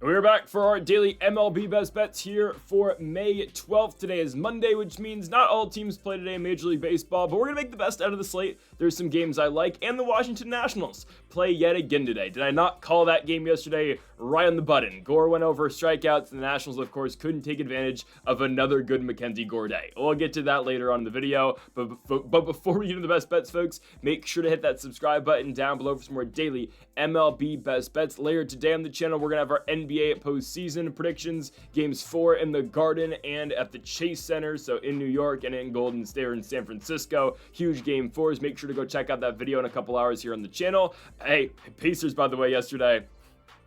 We're back for our daily MLB Best Bets here for May 12th. Today is Monday, which means not all teams play today in Major League Baseball, but we're going to make the best out of the slate. There's some games I like, and the Washington Nationals play yet again today. Did I not call that game yesterday right on the button? Gore went over strikeouts, and the Nationals, of course, couldn't take advantage of another good Mackenzie Gore day. We'll get to that later on in the video, but before we get into the best bets, folks, make sure to hit that subscribe button down below for some more daily MLB Best Bets. Later today on the channel, we're going to have our NBA postseason predictions, games 4 in the Garden and at the Chase Center, so in New York and in Golden State or in San Francisco. Huge game 4s. Make sure to go check out that video in a couple hours here on the channel. Hey, Pacers, by the way, yesterday,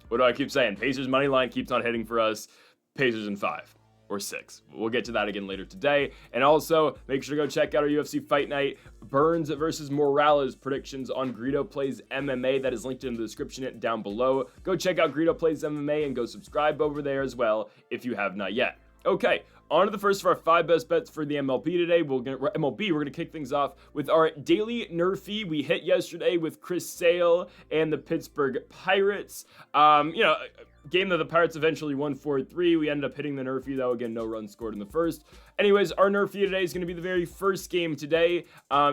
what do I keep saying? Pacers money line keeps on hitting for us. Pacers in 5 or 6. We'll get to that again later today. And also, make sure to go check out our UFC Fight Night Burns versus Morales predictions on Greedo Plays MMA. That is linked in the description down below. Go check out Greedo Plays MMA and go subscribe over there as well if you have not yet. Okay, on to the first of our 5 best bets for the MLB today. We're going to kick things off with our daily Nerfy. We hit yesterday with Chris Sale and the Pittsburgh Pirates. Game that the Pirates eventually won 4-3. We ended up hitting the Nerfy, though. Again, no runs scored in the first. Anyways, our Nerfy today is going to be the very first game today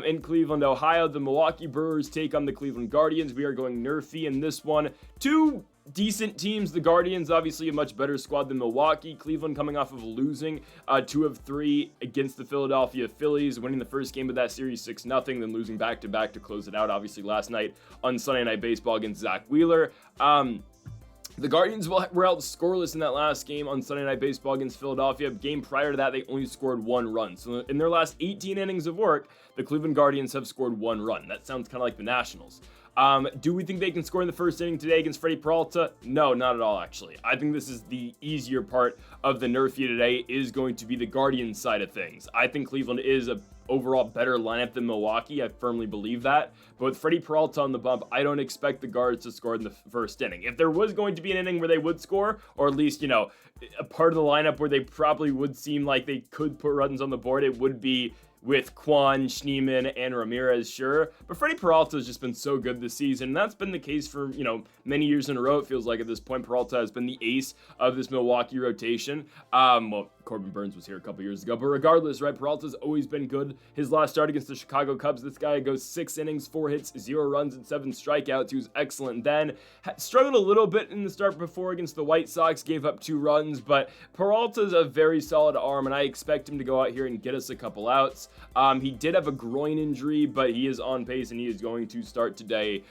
in Cleveland, Ohio. The Milwaukee Brewers take on the Cleveland Guardians. We are going Nerfy in this one. Two decent teams. The Guardians, obviously a much better squad than Milwaukee. Cleveland coming off of losing 2 of 3 against the Philadelphia Phillies, winning the first game of that series 6-0, then losing back-to-back to close it out, obviously last night on Sunday Night Baseball against Zach Wheeler. The Guardians were held scoreless in that last game on Sunday Night Baseball against Philadelphia. Game prior to that, they only scored 1 run. So in their last 18 innings of work, the Cleveland Guardians have scored 1 run. That sounds kind of like the Nationals. Do we think they can score in the first inning today against Freddie Peralta? No, not at all, actually. I think this is the easier part of the Nerfy today is going to be the Guardians side of things. I think Cleveland is a overall better lineup than Milwaukee. I firmly believe that. But with Freddie Peralta on the bump, I don't expect the Guards to score in the first inning. If there was going to be an inning where they would score, or at least, a part of the lineup where they probably would seem like they could put runs on the board, it would be with Kwan, Schneemann, and Ramirez, sure. But Freddie Peralta has just been so good this season, and that's been the case for, many years in a row, it feels like at this point. Peralta has been the ace of this Milwaukee rotation. Corbin Burns was here a couple years ago, but regardless, right, Peralta's always been good. His last start against the Chicago Cubs, this guy goes 6 innings, 4 hits, 0 runs, and 7 strikeouts. He was excellent then. Struggled a little bit in the start before against the White Sox, gave up 2 runs, but Peralta's a very solid arm, and I expect him to go out here and get us a couple outs. He did have a groin injury, but he is on pace, and he is going to start today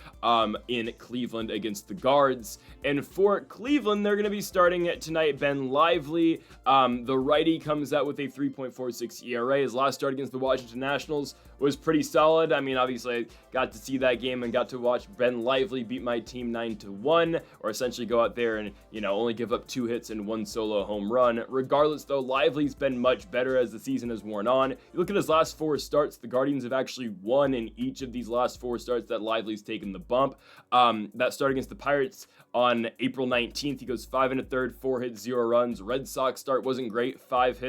in Cleveland against the Guards. And for Cleveland, they're going to be starting tonight Ben Lively. The righty comes out with a 3.46 ERA. His last start against the Washington Nationals was pretty solid. I mean, obviously, I got to see that game and got to watch Ben Lively beat my team 9-1, or essentially go out there and, only give up 2 hits and 1 solo home run. Regardless, though, Lively's been much better as the season has worn on. You look at his last 4 starts, the Guardians have actually won in each of these last 4 starts that Lively's taken the bump. That start against the Pirates on April 19th, he goes 5 1/3, 4 hits, 0 runs. Red Sox start wasn't great, 5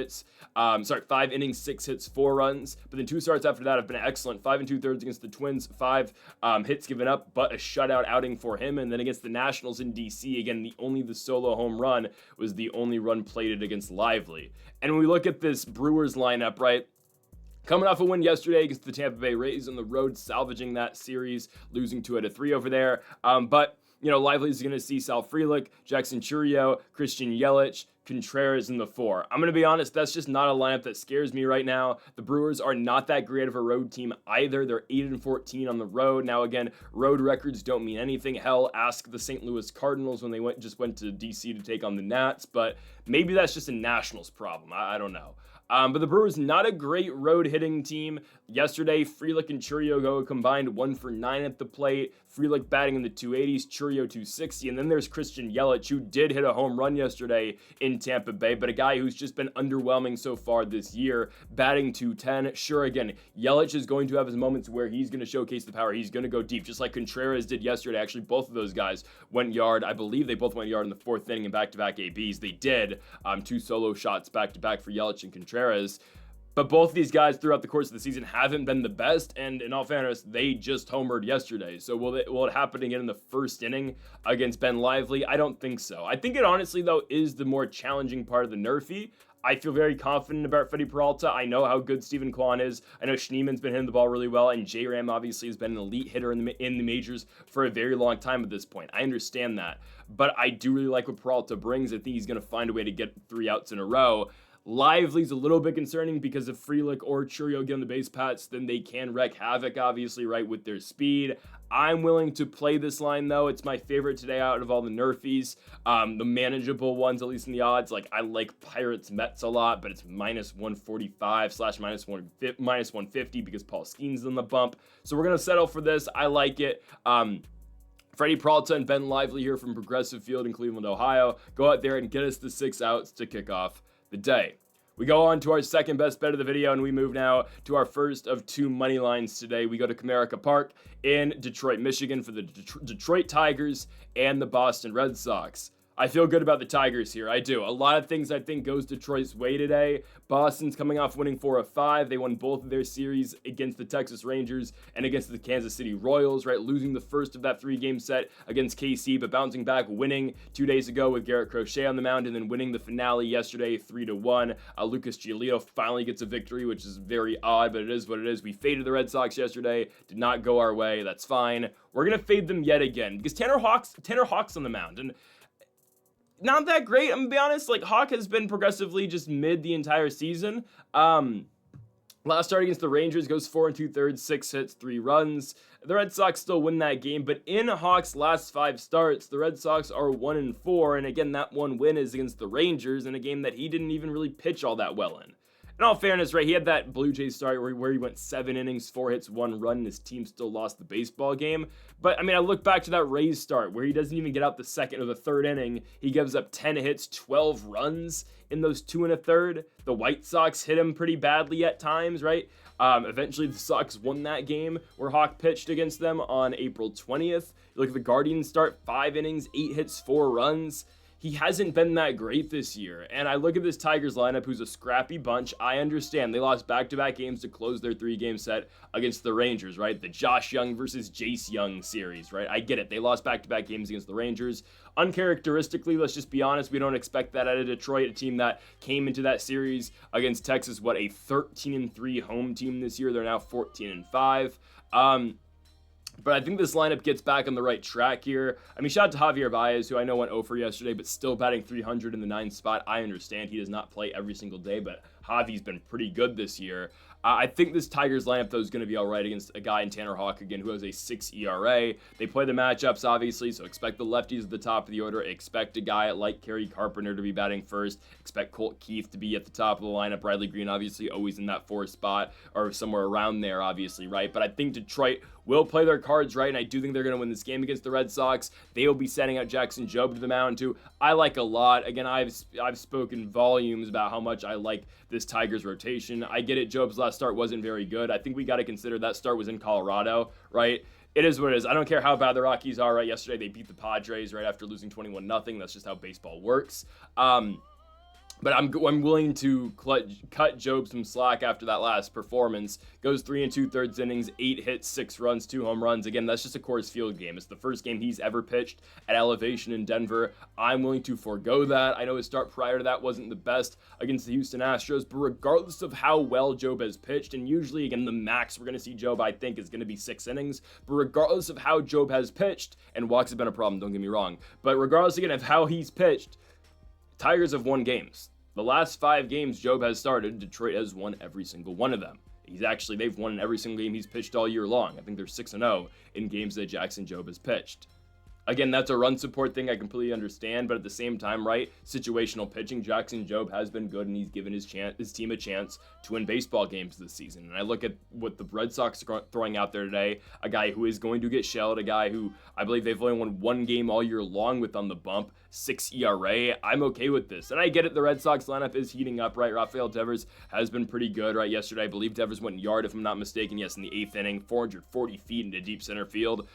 innings, 6 hits, 4 runs. But then 2 starts after that have been excellent. 5 2/3 against the Twins, 5 hits given up, but a shutout outing for him. And then against the Nationals in DC, again, the solo home run was the only run plated against Lively. And when we look at this Brewers lineup, right, coming off a win yesterday against the Tampa Bay Rays on the road, salvaging that series, losing 2-3 over there. But Lively's going to see Sal Frelick, Jackson Chourio, Christian Yelich, Contreras in the 4. I'm going to be honest, that's just not a lineup that scares me right now. The Brewers are not that great of a road team either. They're 8-14 on the road. Now, again, road records don't mean anything. Hell, ask the St. Louis Cardinals when they went to D.C. to take on the Nats, but maybe that's just a Nationals problem. I don't know. But the Brewers, not a great road hitting team. Yesterday, Frelick and Chourio go combined 1 for 9 at the plate. Frelick batting in the 280s, Chourio 260, and then there's Christian Yelich, who did hit a home run yesterday in Tampa Bay, but a guy who's just been underwhelming so far this year, batting 210. Sure, again, Yelich is going to have his moments where he's going to showcase the power. He's going to go deep, just like Contreras did yesterday. Actually, both of those guys went yard. I believe they both went yard in the 4th inning in back-to-back ABs. They did. 2 solo shots back-to-back for Yelich and Contreras. But both of these guys throughout the course of the season haven't been the best, and in all fairness, they just homered yesterday. So will it happen again in the first inning against Ben Lively? I don't think so. I think it honestly, though, is the more challenging part of the Nerfy. I feel very confident about Freddie Peralta. I know how good Steven Kwan is. I know Schneeman's been hitting the ball really well, and J-Ram obviously has been an elite hitter in the majors for a very long time at this point. I understand that. But I do really like what Peralta brings. I think he's going to find a way to get 3 outs in a row. Lively's a little bit concerning because if Frelick or Churio get on the base paths, then they can wreak havoc, obviously, right, with their speed. I'm willing to play this line, though. It's my favorite today out of all the Nerfies. The manageable ones, at least in the odds. Like, I like Pirates Mets a lot, but it's minus 145 / minus 150 because Paul Skeen's on the bump. So we're going to settle for this. I like it. Freddie Peralta and Ben Lively here from Progressive Field in Cleveland, Ohio. Go out there and get us the 6 outs to kick off the day. We go on to our second best bet of the video, and we move now to our first of 2 money lines today. We go to Comerica Park in Detroit, Michigan for the Detroit Tigers and the Boston Red Sox. I feel good about the Tigers here. I do. A lot of things I think goes Detroit's way today. Boston's coming off winning 4 of 5. They won both of their series against the Texas Rangers and against the Kansas City Royals, right? Losing the first of that 3-game set against KC, but bouncing back, winning 2 days ago with Garrett Crochet on the mound, and then winning the finale yesterday 3-1. Lucas Giolito finally gets a victory, which is very odd, but it is what it is. We faded the Red Sox yesterday. Did not go our way. That's fine. We're going to fade them yet again because Tanner Hawk's on the mound, and not that great. I'm gonna be honest. Like, Hawk has been progressively just mid the entire season. Last start against the Rangers goes 4 2/3, 6 hits, 3 runs. The Red Sox still win that game, but in Hawk's last 5 starts, the Red Sox are 1-4, and again, that one win is against the Rangers in a game that he didn't even really pitch all that well in. In all fairness, right, he had that Blue Jays start where he went 7 innings, 4 hits, 1 run, and his team still lost the baseball game. But, I mean, I look back to that Rays start where he doesn't even get out the second or the third inning. He gives up 10 hits, 12 runs in those 2 1/3. The White Sox hit him pretty badly at times, right? Eventually, the Sox won that game where Hawk pitched against them on April 20th. You look at the Guardians start, 5 innings, 8 hits, 4 runs. He hasn't been that great this year. And I look at this Tigers lineup, who's a scrappy bunch. I understand they lost back-to-back games to close their 3-game set against the Rangers, right? The Josh Young versus Jace Young series, right? I get it. They lost back-to-back games against the Rangers. Uncharacteristically, let's just be honest, we don't expect that out of Detroit, a team that came into that series against Texas, a 13-3 home team this year. They're now 14-5. But I think this lineup gets back on the right track here. I mean, shout out to Javier Baez, who I know went 0 for yesterday, but still batting 300 in the 9th spot. I understand he does not play every single day, but Javi's been pretty good this year. I think this Tigers lineup, though, is going to be all right against a guy in Tanner Hawk, again, who has a 6 ERA. They play the matchups, obviously, so expect the lefties at the top of the order. Expect a guy like Kerry Carpenter to be batting first. Expect Colt Keith to be at the top of the lineup. Riley Green, obviously, always in that 4th spot or somewhere around there, obviously, right? But I think Detroit will play their cards right, and I do think they're going to win this game against the Red Sox. They will be sending out Jackson Jobe to the mound, too. I like a lot. Again, I've spoken volumes about how much I like this Tigers rotation. I get it. Jobe's last start wasn't very good. I think we got to consider that start was in Colorado, right? It is what it is. I don't care how bad the Rockies are, right? Yesterday they beat the Padres right after losing 21-0. That's just how baseball works. But I'm willing to cut Jobe some slack after that last performance. Goes 3 2/3 innings, 8 hits, 6 runs, 2 home runs. Again, that's just a Coors Field game. It's the first game he's ever pitched at elevation in Denver. I'm willing to forego that. I know his start prior to that wasn't the best against the Houston Astros, but regardless of how well Jobe has pitched, and usually, again, the max we're going to see Jobe, I think, is going to be 6 innings, but regardless of how Jobe has pitched, and walks have been a problem, don't get me wrong, but regardless, again, of how he's pitched, Tigers have won games. The last 5 games Jobe has started, Detroit has won every single one of them. They've won in every single game he's pitched all year long. I think they're 6-0 in games that Jackson Jobe has pitched. Again, that's a run support thing I completely understand, but at the same time, right, situational pitching, Jackson Jobe has been good, and he's given his team a chance to win baseball games this season. And I look at what the Red Sox are throwing out there today, a guy who is going to get shelled, a guy who I believe they've only won 1 game all year long with on the bump, 6 ERA. I'm okay with this. And I get it, the Red Sox lineup is heating up, right? Rafael Devers has been pretty good, right? Yesterday, I believe Devers went yard, if I'm not mistaken, yes, in the 8th inning, 440 feet into deep center field.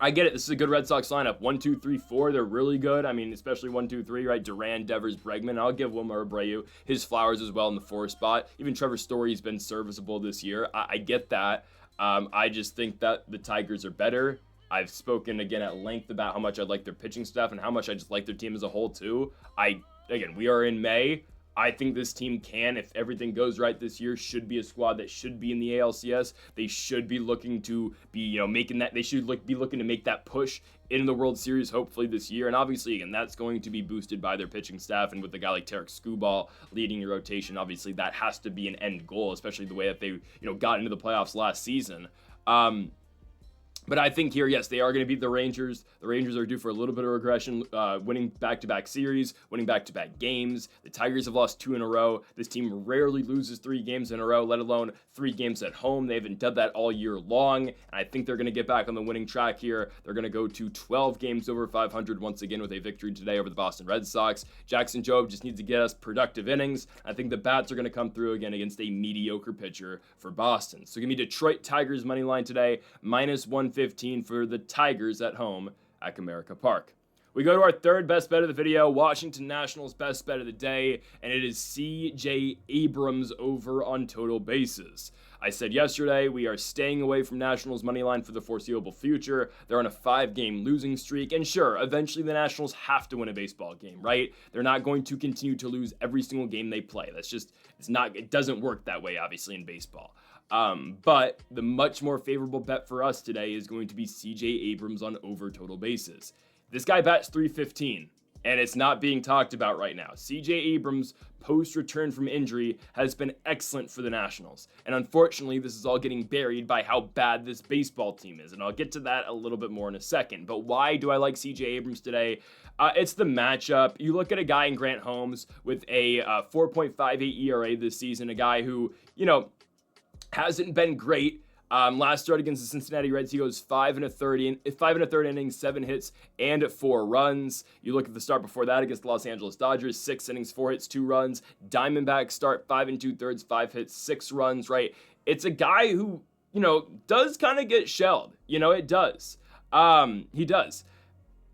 I get it. This is a good Red Sox lineup. 1, 2, 3, 4. They're really good. I mean, especially 1, 2, 3, right? Duran, Devers, Bregman. I'll give Wilmer Abreu his flowers as well in the 4 spot. Even Trevor Story's been serviceable this year. I get that. I just think that the Tigers are better. I've spoken again at length about how much I like their pitching staff and how much I just like their team as a whole too. Again, we are in May. I think this team can, if everything goes right this year, should be a squad that should be in the ALCS. They should be looking to be, making that. They should be looking to make that push in the World Series, hopefully this year. And obviously, again, that's going to be boosted by their pitching staff. And with a guy like Tarek Skubal leading your rotation, obviously that has to be an end goal, especially the way that they, got into the playoffs last season. But I think here, yes, they are going to beat the Rangers. The Rangers are due for a little bit of regression, winning back-to-back series, winning back-to-back games. The Tigers have lost 2 in a row. This team rarely loses 3 games in a row, let alone 3 games at home. They haven't done that all year long, and I think they're going to get back on the winning track here. They're going to go to 12 games over 500 once again with a victory today over the Boston Red Sox. Jackson Jobe just needs to get us productive innings. I think the bats are going to come through again against a mediocre pitcher for Boston. So give me Detroit Tigers money line today, -115 for the Tigers at home at Comerica Park. We go to our third best bet of the video, Washington Nationals best bet of the day, and it is C.J. Abrams over on total bases. I said yesterday we are staying away from Nationals money line for the foreseeable future. They're on a 5-game losing streak, and sure, eventually the Nationals have to win a baseball game, right? They're not going to continue to lose every single game they play. It doesn't work that way, obviously, in baseball. But the much more favorable bet for us today is going to be C.J. Abrams on over total bases. This guy bats .315, and it's not being talked about right now. C.J. Abrams, post-return from injury, has been excellent for the Nationals. And unfortunately, this is all getting buried by how bad this baseball team is. And I'll get to that a little bit more in a second. But why do I like C.J. Abrams today? It's the matchup. You look at a guy in Grant Holmes with a 4.58 ERA this season, a guy who, hasn't been great. Last start against the Cincinnati Reds, he goes 5 1/3 innings, 7 hits, and 4 runs. You look at the start before that against the Los Angeles Dodgers, 6 innings, 4 hits, 2 runs. Diamondbacks start 5 2/3, 5 hits, 6 runs, right? It's a guy who, does kind of get shelled. It does. He does.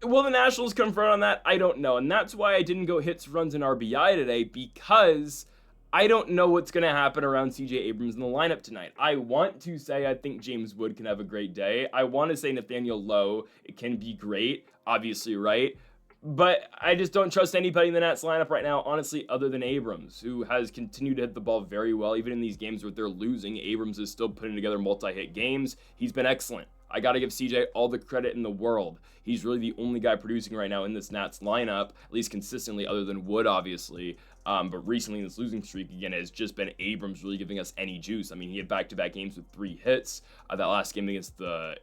Will the Nationals confront on that? I don't know. And that's why I didn't go hits, runs, and RBI today, because I don't know what's going to happen around C.J. Abrams in the lineup tonight. I want to say I think James Wood can have a great day. I want to say Nathaniel Lowe, it can be great, obviously, right? But I just don't trust anybody in the Nats lineup right now, honestly, other than Abrams, who has continued to hit the ball very well. Even in these games where they're losing, Abrams is still putting together multi-hit games. He's been excellent. I got to give CJ all the credit in the world. He's really the only guy producing right now in this Nats lineup, at least consistently, other than Wood, obviously. But recently in this losing streak, again, has just been Abrams really giving us any juice. I mean, he had back-to-back games with 3 hits. That last game against the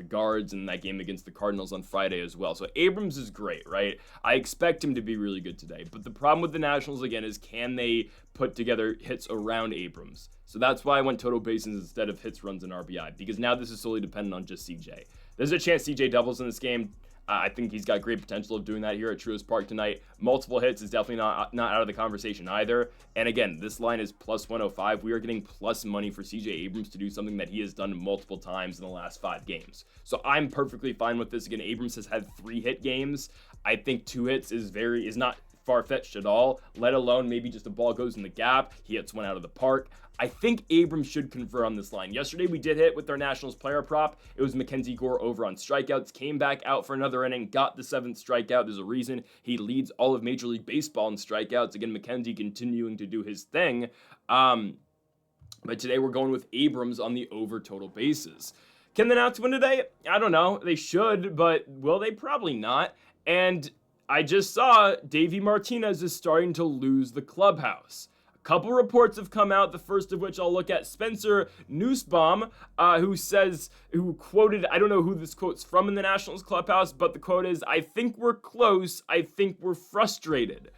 Guards, and that game against the Cardinals on Friday as well. So Abrams is great, right? I expect him to be really good today. But the problem with the Nationals, again, is can they put together hits around Abrams? So that's why I went total bases instead of hits, runs, and RBI, because now this is solely dependent on just CJ. There's a chance CJ doubles in this game. I think he's got great potential of doing that here at Truist Park tonight. Multiple hits is definitely not out of the conversation either. And again, this line is plus 105. We are getting plus money for CJ Abrams to do something that he has done multiple times in the last 5 games. So I'm perfectly fine with this. Again, Abrams has had 3 hit games. I think 2 hits is not far-fetched at all, let alone maybe just a ball goes in the gap, he hits one out of the park. I think Abrams should convert on this line. Yesterday we did hit with our Nationals player prop. It was Mackenzie Gore over on strikeouts, came back out for another inning, got the 7th strikeout. There's a reason he leads all of Major League Baseball in strikeouts. Again, Mackenzie continuing to do his thing. But today we're going with Abrams on the over total bases. Can the Nats win today? I don't know. They should, but will they? Probably not. And I just saw Davey Martinez is starting to lose the clubhouse. A couple reports have come out, the first of which I'll look at. Spencer Nussbaum, who quoted, I don't know who this quote's from in the Nationals clubhouse, but the quote is, "I think we're close. I think we're frustrated."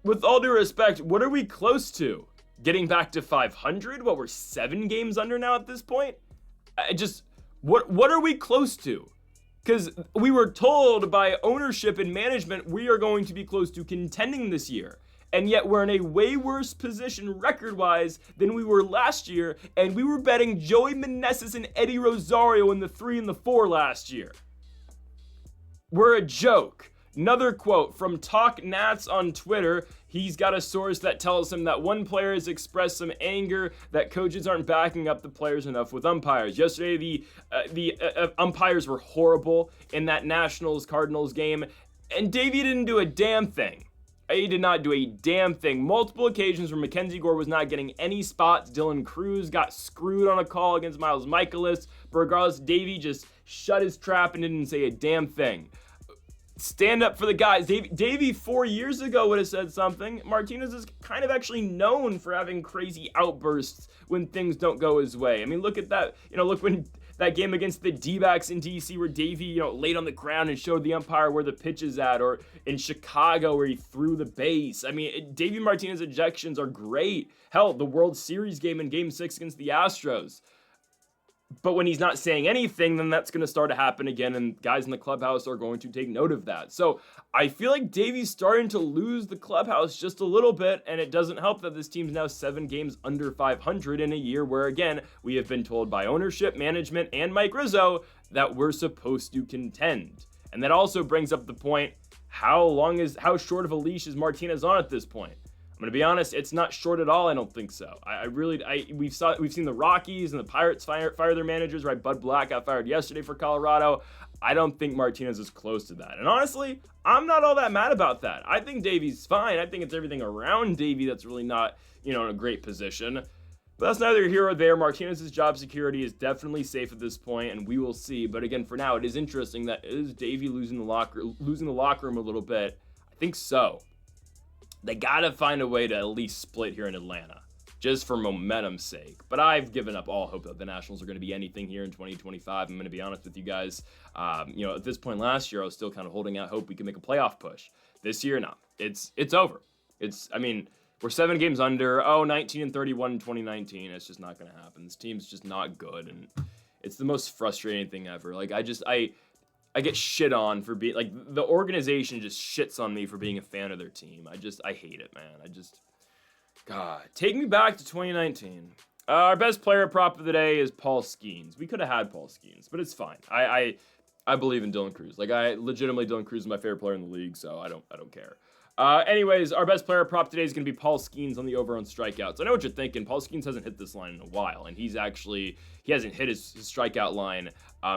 With all due respect, what are we close to? Getting back to 500? What, we're 7 games under now at this point? What are we close to? Because we were told by ownership and management we are going to be close to contending this year. And yet we're in a way worse position record-wise than we were last year. And we were betting Joey Meneses and Eddie Rosario in the 3 and the 4 last year. were a joke. Another quote from Talk Nats on Twitter. He's got a source that tells him that one player has expressed some anger that coaches aren't backing up the players enough with umpires. Yesterday, the umpires were horrible in that Nationals-Cardinals game, and Davey didn't do a damn thing. He did not do a damn thing. Multiple occasions where Mackenzie Gore was not getting any spots. Dylan Cruz got screwed on a call against Miles Michaelis. But regardless, Davey just shut his trap and didn't say a damn thing. Stand up for the guys. Davey 4 years ago would have said something. Martinez is kind of actually known for having crazy outbursts when things don't go his way. I mean, look at that. Look when that game against the D-backs in DC where Davey, laid on the ground and showed the umpire where the pitch is at, or in Chicago where he threw the base. I mean, Davey Martinez ejections are great. Hell, the World Series game in Game 6 against the Astros. But when he's not saying anything, then that's going to start to happen again, and guys in the clubhouse are going to take note of that. So I feel like Davey's starting to lose the clubhouse just a little bit, and it doesn't help that this team's now 7 games under 500 in a year where, again, we have been told by ownership, management, and Mike Rizzo that we're supposed to contend. And that also brings up the point, how short of a leash is Martinez on at this point? I'm going to be honest, it's not short at all. I don't think so. We've seen the Rockies and the Pirates fire their managers, right? Bud Black got fired yesterday for Colorado. I don't think Martinez is close to that. And honestly, I'm not all that mad about that. I think Davey's fine. I think it's everything around Davey that's really not, in a great position. But that's neither here or there. Martinez's job security is definitely safe at this point, and we will see. But again, for now, it is interesting that is Davey losing the locker room a little bit. I think so. They got to find a way to at least split here in Atlanta, just for momentum's sake. But I've given up all hope that the Nationals are going to be anything here in 2025. I'm going to be honest with you guys. At this point last year, I was still kind of holding out hope we could make a playoff push. This year, no. It's over. We're 7 games under. 19-31 in 2019. It's just not going to happen. This team's just not good, and it's the most frustrating thing ever. I get shit on for being, the organization just shits on me for being a fan of their team. I hate it, man. God, take me back to 2019. Our best player prop of the day is Paul Skeens. We could have had Paul Skeens, but it's fine. I believe in Dylan Cruz. Dylan Cruz is my favorite player in the league, so I don't care. Anyways, our best player prop today is going to be Paul Skeens on the over on strikeouts. I know what you're thinking. Paul Skeens hasn't hit this line in a while, and he hasn't hit his strikeout line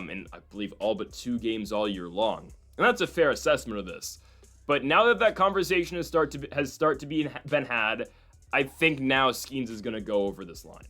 in, I believe, all but 2 games all year long. And that's a fair assessment of this. But now that conversation has been had, I think now Skeens is going to go over this line.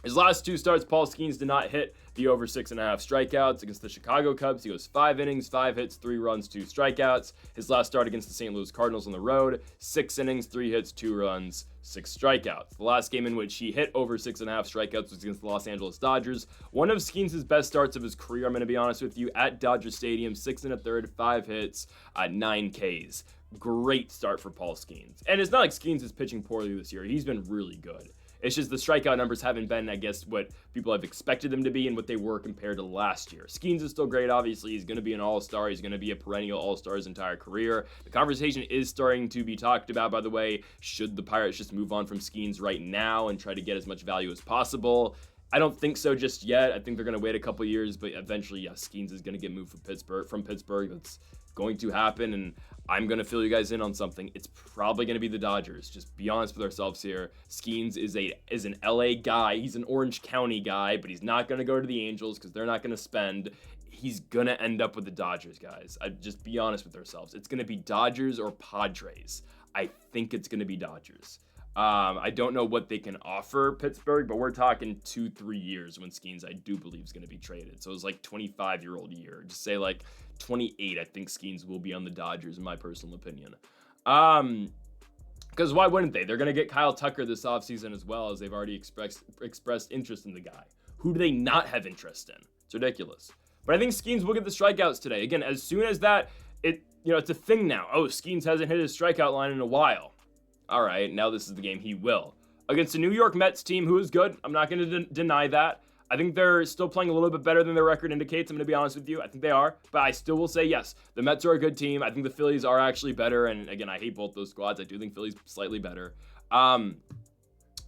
His last 2 starts, Paul Skeens did not hit the over 6.5 strikeouts. Against the Chicago Cubs, he goes 5 innings, 5 hits, 3 runs, 2 strikeouts. His last start against the St. Louis Cardinals on the road, 6 innings, 3 hits, 2 runs, 6 strikeouts. The last game in which he hit over 6.5 strikeouts was against the Los Angeles Dodgers. One of Skeens' best starts of his career, I'm going to be honest with you, at Dodger Stadium, 6 1/3, 5 hits, 9 Ks. Great start for Paul Skeens. And it's not like Skeens is pitching poorly this year. He's been really good. It's just the strikeout numbers haven't been, I guess, what people have expected them to be and what they were compared to last year. Skeens is still great, obviously. He's going to be an all-star. He's going to be a perennial all-star his entire career. The conversation is starting to be talked about, by the way. Should the Pirates just move on from Skeens right now and try to get as much value as possible? I don't think so just yet. I think they're going to wait a couple years, but eventually, yes, Skeens is going to get moved from Pittsburgh. That's going to happen, and I'm going to fill you guys in on something. It's probably going to be the Dodgers. Just be honest with ourselves here. Skeens is an LA guy. He's an Orange County guy, but he's not going to go to the Angels because they're not going to spend. He's going to end up with the Dodgers, guys. Just be honest with ourselves. It's going to be Dodgers or Padres. I think it's going to be Dodgers. I don't know what they can offer Pittsburgh, but we're talking 2-3 years when Skeens, I do believe, is going to be traded. So it's 25-year-old year. Just say 28, I think Skeens will be on the Dodgers, in my personal opinion. Because why wouldn't they? They're going to get Kyle Tucker this offseason as well, as they've already expressed interest in the guy. Who do they not have interest in? It's ridiculous. But I think Skeens will get the strikeouts today. Again, as soon as it's a thing now. Oh, Skeens hasn't hit his strikeout line in a while. All right, now this is the game he will. Against a New York Mets team who is good. I'm not going to deny that. I think they're still playing a little bit better than their record indicates. I'm going to be honest with you. I think they are. But I still will say, yes, the Mets are a good team. I think the Phillies are actually better. And again, I hate both those squads. I do think Phillies slightly better.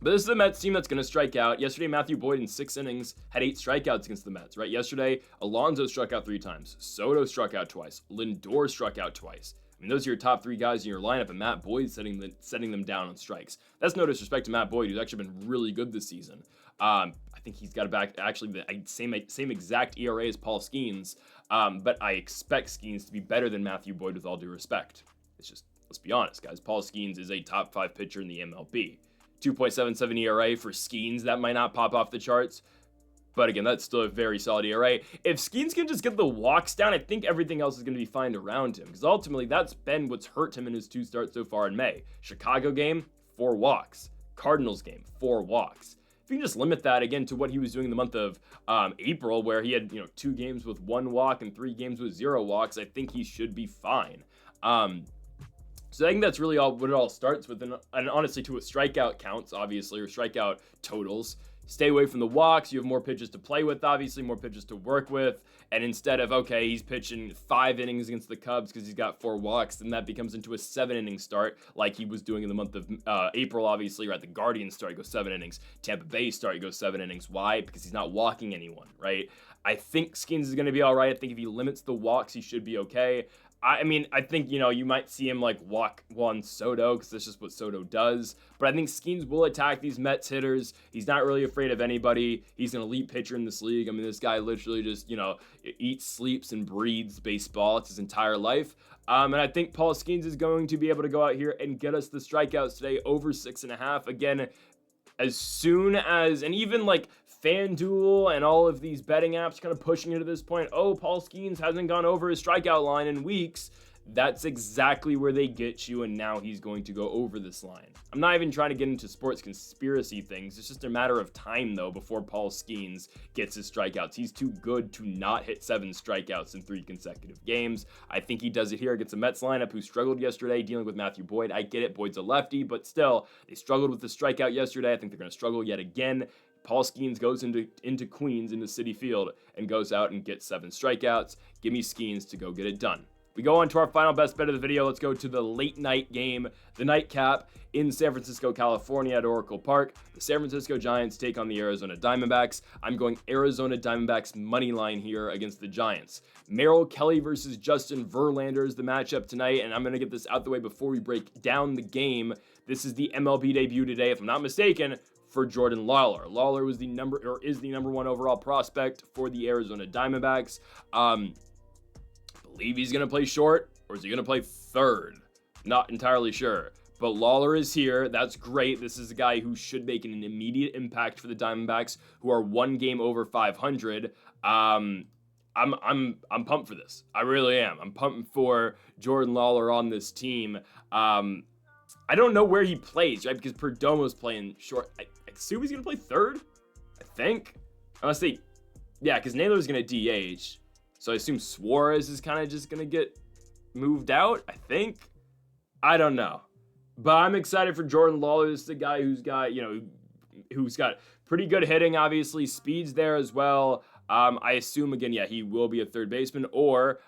But this is a Mets team that's going to strike out. Yesterday, Matthew Boyd in 6 innings had 8 strikeouts against the Mets, right? Yesterday, Alonso struck out 3 times. Soto struck out twice. Lindor struck out twice. I mean, those are your top 3 guys in your lineup, and Matt Boyd setting them down on strikes. That's no disrespect to Matt Boyd, who's actually been really good this season. I think he's got the same exact ERA as Paul Skeens, but I expect Skeens to be better than Matthew Boyd with all due respect. It's just, let's be honest, guys. Paul Skeens is a top 5 pitcher in the MLB. 2.77 ERA for Skeens, that might not pop off the charts, but again, that's still a very solid ERA. If Skeens can just get the walks down, I think everything else is going to be fine around him, because ultimately that's been what's hurt him in his 2 starts so far in May. Chicago game, 4 walks. Cardinals game, 4 walks. If you can just limit that again to what he was doing in the month of April, where he had 2 games with 1 walk and 3 games with 0 walks, I think he should be fine. So I think that's really what it all starts with, and honestly, to what strikeout counts, obviously, or strikeout totals. Stay away from the walks. You have more pitches to play with, obviously, more pitches to work with. And instead of, okay, he's pitching 5 innings against the Cubs because he's got 4 walks, then that becomes into a 7-inning start like he was doing in the month of April, obviously, right? The Guardians start, he goes 7 innings. Tampa Bay start, he goes 7 innings. Why? Because he's not walking anyone, right? I think Skeens is going to be all right. I think if he limits the walks, he should be okay. I mean, I think, you might see him walk Juan Soto because that's just what Soto does. But I think Skeens will attack these Mets hitters. He's not really afraid of anybody. He's an elite pitcher in this league. I mean, this guy literally just, eats, sleeps, and breathes baseball. It's his entire life. And I think Paul Skeens is going to be able to go out here and get us the strikeouts today over 6.5. Again, as soon as, and even FanDuel and all of these betting apps kind of pushing it to this point, oh, Paul Skeens hasn't gone over his strikeout line in weeks. That's exactly where they get you, and now he's going to go over this line. I'm not even trying to get into sports conspiracy things. It's just a matter of time, though, before Paul Skeens gets his strikeouts. He's too good to not hit 7 strikeouts in 3 consecutive games. I think he does it here against the Mets lineup, who struggled yesterday dealing with Matthew Boyd. I get it, Boyd's a lefty, but still, they struggled with the strikeout yesterday. I think they're going to struggle yet again. Paul Skeens goes into Queens, into Citi Field, and goes out and gets 7 strikeouts. Give me Skeens to go get it done. We go on to our final best bet of the video. Let's go to the late night game, the nightcap in San Francisco, California at Oracle Park. The San Francisco Giants take on the Arizona Diamondbacks. I'm going Arizona Diamondbacks money line here against the Giants. Merrill Kelly versus Justin Verlander is the matchup tonight, and I'm going to get this out the way before we break down the game. This is the MLB debut today, if I'm not mistaken, for Jordan Lawlar. Lawlar is the number 1 overall prospect for the Arizona Diamondbacks. Believe he's going to play short, or is he going to play third? Not entirely sure. But Lawlar is here. That's great. This is a guy who should make an immediate impact for the Diamondbacks, who are 1 game over 500. I'm pumped for this. I really am. I'm pumped for Jordan Lawlar on this team. I don't know where he plays, right? Because Perdomo's playing short. I assume he's going to play third, I think. Unless because Naylor's going to DH. So I assume Suarez is kind of just going to get moved out, I think. I don't know. But I'm excited for Jordan Lawlar. This is a guy who's got pretty good hitting, obviously. Speed's there as well. I assume, again, he will be a third baseman. Or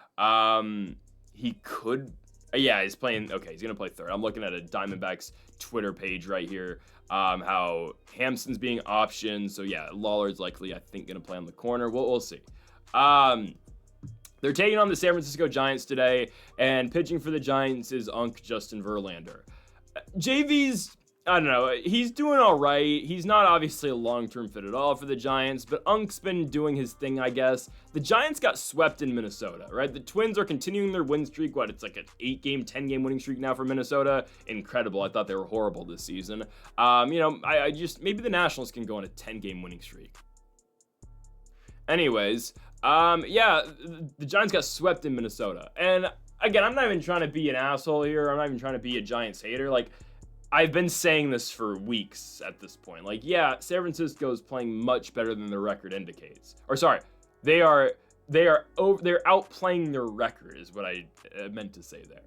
he could... he's playing... Okay, he's going to play third. I'm looking at a Diamondbacks Twitter page right here. How Hampson's being optioned. So, Lawlar's likely, I think, going to play on the corner. We'll see. They're taking on the San Francisco Giants today, and pitching for the Giants is Justin Verlander. JV's, I don't know, he's doing all right. He's not obviously a long-term fit at all for the Giants, but Unk's been doing his thing, I guess. The Giants got swept in Minnesota, right? The Twins are continuing their win streak. It's like an 8-game, 10-game winning streak now for Minnesota. Incredible. I thought they were horrible this season. I just, maybe the Nationals can go on a 10-game winning streak. Anyways, the Giants got swept in Minnesota. And again, I'm not even trying to be an asshole here. I'm not even trying to be a Giants hater. I've been saying this for weeks at this point. San Francisco is playing much better than their record indicates. Or sorry, they're outplaying their record is what I meant to say there.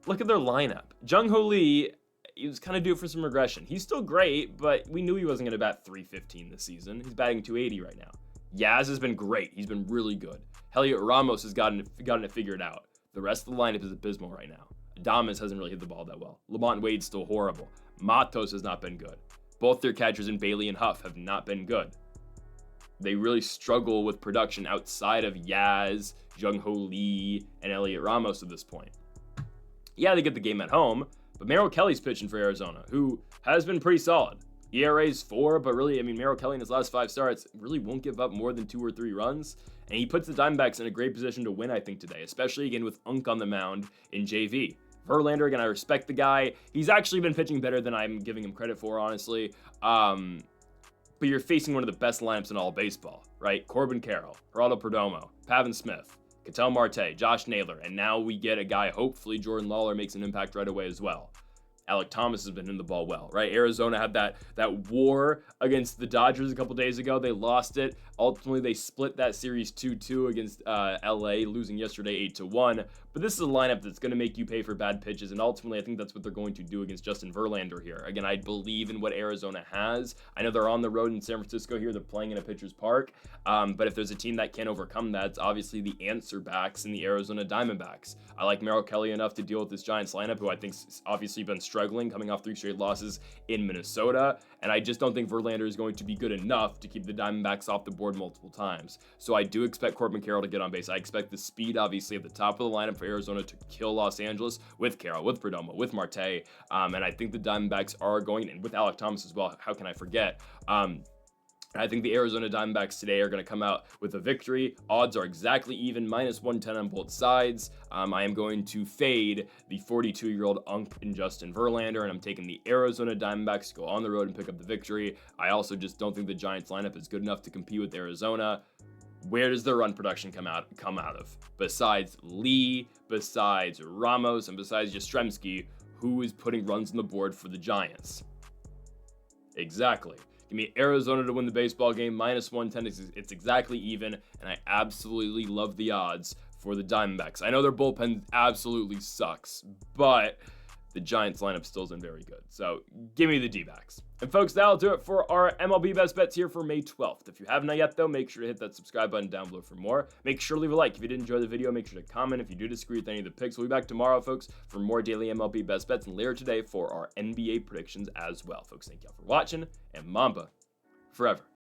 Look at their lineup. Jung-Ho Lee, he was kind of due for some regression. He's still great, but we knew he wasn't going to bat .315 this season. He's batting .280 right now. Yaz has been great. He's been really good. Heliot Ramos has gotten it figured out. The rest of the lineup is abysmal right now. Adames hasn't really hit the ball that well. Lamont Wade's still horrible. Matos has not been good. Both their catchers in Bailey and Huff have not been good. They really struggle with production outside of Yaz, Jung-Ho Lee, and Elliot Ramos at this point. Yeah, they get the game at home, but Merrill Kelly's pitching for Arizona, who has been pretty solid. ERA's 4, but really, Merrill Kelly in his last 5 starts really won't give up more than 2 or 3 runs, and he puts the Diamondbacks in a great position to win, I think, today, especially again with Unk on the mound in JV. Verlander, again, I respect the guy. He's actually been pitching better than I'm giving him credit for, honestly. But you're facing one of the best lineups in all of baseball, right? Corbin Carroll, Geraldo Perdomo, Pavin Smith, Ketel Marte, Josh Naylor, and now we get a guy, hopefully Jordan Lawler makes an impact right away as well. Alec Thomas has been hitting the ball well, right? Arizona had that war against the Dodgers a couple days ago. They lost it. Ultimately, they split that series 2-2 against LA, losing yesterday 8-1. But this is a lineup that's going to make you pay for bad pitches, and ultimately, I think that's what they're going to do against Justin Verlander here. Again, I believe in what Arizona has. I know they're on the road in San Francisco here. They're playing in a pitcher's park. But if there's a team that can overcome that, it's obviously the answer backs in the Arizona Diamondbacks. I like Merrill Kelly enough to deal with this Giants lineup, who I think's obviously been struggling, coming off 3 straight losses in Minnesota. And I just don't think Verlander is going to be good enough to keep the Diamondbacks off the board multiple times. So I do expect Corbin Carroll to get on base. I expect the speed, obviously, at the top of the lineup for Arizona to kill Los Angeles with Carroll, with Perdomo, with Marte. And I think the Diamondbacks are going, and with Alec Thomas as well, how can I forget? I think the Arizona Diamondbacks today are going to come out with a victory. Odds are exactly even, -110 on both sides. I am going to fade the 42-year-old Unk and Justin Verlander, and I'm taking the Arizona Diamondbacks to go on the road and pick up the victory. I also just don't think the Giants lineup is good enough to compete with Arizona. Where does their run production come out of? Besides Lee, besides Ramos, and besides Yastrzemski, who is putting runs on the board for the Giants? Exactly. Give me Arizona to win the baseball game, -110. It's exactly even, and I absolutely love the odds for the Diamondbacks. I know their bullpen absolutely sucks, but the Giants lineup still isn't very good. So give me the D-backs. And folks, that'll do it for our MLB Best Bets here for May 12th. If you have not yet, though, make sure to hit that subscribe button down below for more. Make sure to leave a like if you did enjoy the video. Make sure to comment if you do disagree with any of the picks. We'll be back tomorrow, folks, for more daily MLB Best Bets, and later today for our NBA predictions as well. Folks, thank y'all for watching, and Mamba forever.